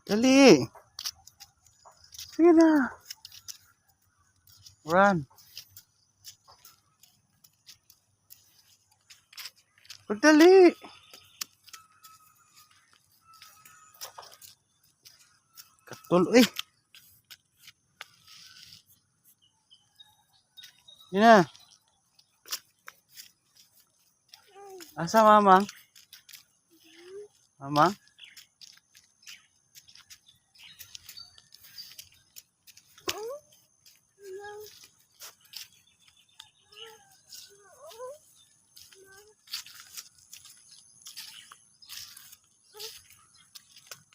Dali. Sige na. Run. Pagdali. Katul. Yun na. Asa mamang? Mamang?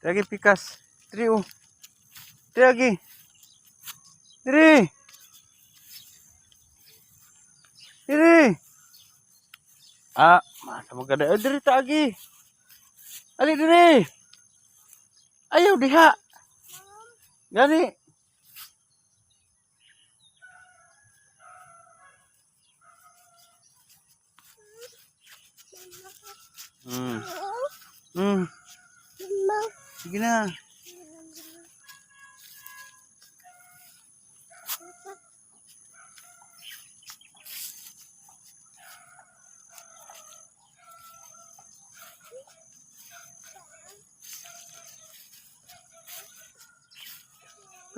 Lagi pikas. Diri oh. Diri lagi. Diri. Diri. Masa maganda. Diri ta lagi. Ali diri. Ayaw diha. Gani. Sige na.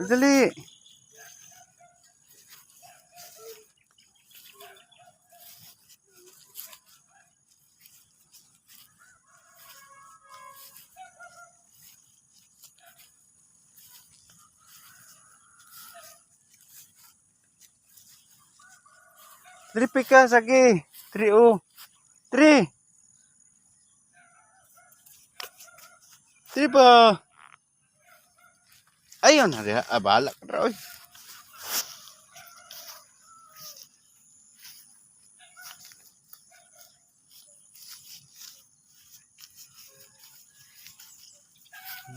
Dali. Diri pikas lagi. Diri oh. Diri. Diri pa. Ayun na diha. Bahala ka ra oy.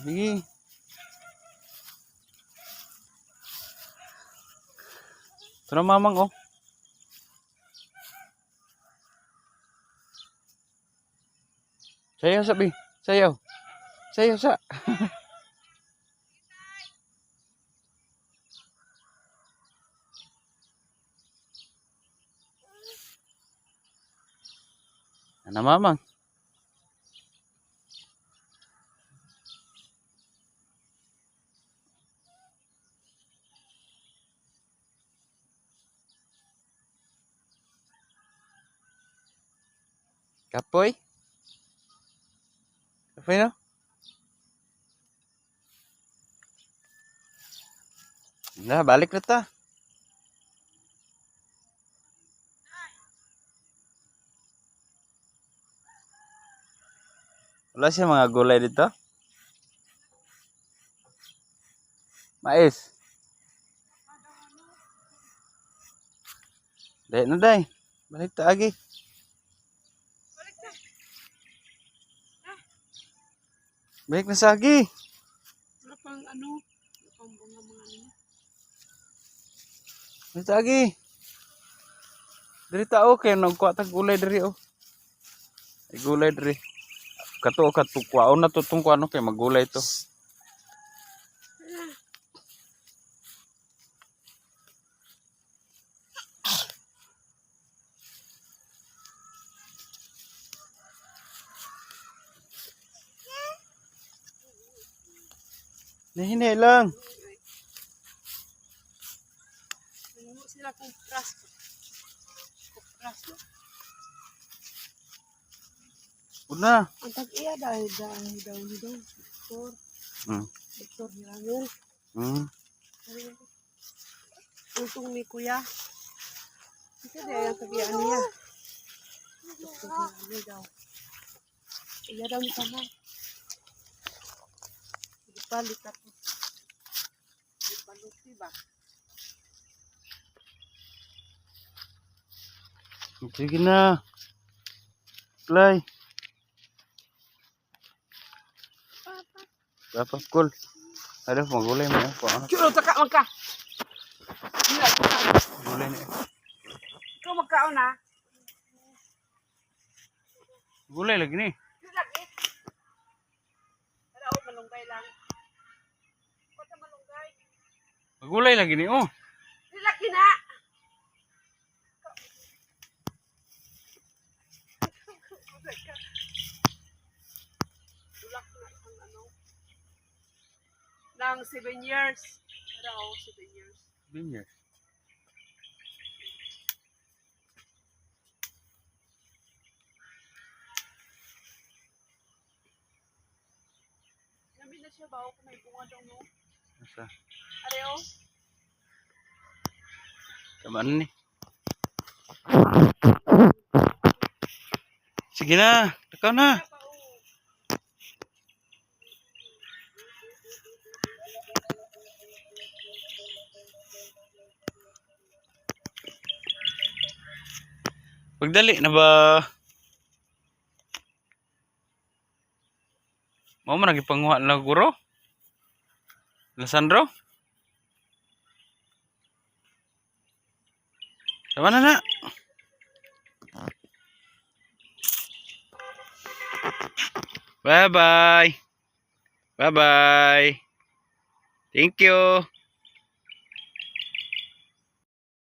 Sige. Tara mamang oh. Sayaw sabi. Sayaw. Sayaw sa. Ano mamang? Kapoy? Kapoy no? Na, balik na ta. Wala siya mga gulay dito. Mais. Dahil na day. Balik ta agi. Balik na sa agi. Wala pang ano? Wala pang bunga mga ano? Balik ta agi. Diri ta okay. Nagkuha ta gulay diri oh. Ay gulay diri. Kato katukwa. O natutong ko ano kay magulay to. Nahinay lang. Ano sila kung pras? Pras no? Una. Ang tag-iya dahil daw. Doktor. Doktor Hirangel. Untong ni kuya. Kasi dahil ang tag-iyaan niya. Doktor Hirangel daw. Iya daw ni Tama. Balik ako. Balik ba? Sige na. Play. Papa cool. Ada magulay mo po. Chulo taka magka. Gulay ni. Ikaw magkaon na. Gulay lagi ni. Lagi. Pero malunggay lang. Gulay lagi ni oh. Laki na. Dulak na ang ano. Nang 7 years. Pero 7 years. Binyas. Namin na siya ba kung may bunga daw no? Asa? Areo? Kaman ni. Sige na, takaw na. Pagdali na ba? Mau man nagipanguha na guro? Lasandro? Tama na. Bye-bye. Bye-bye. Thank you.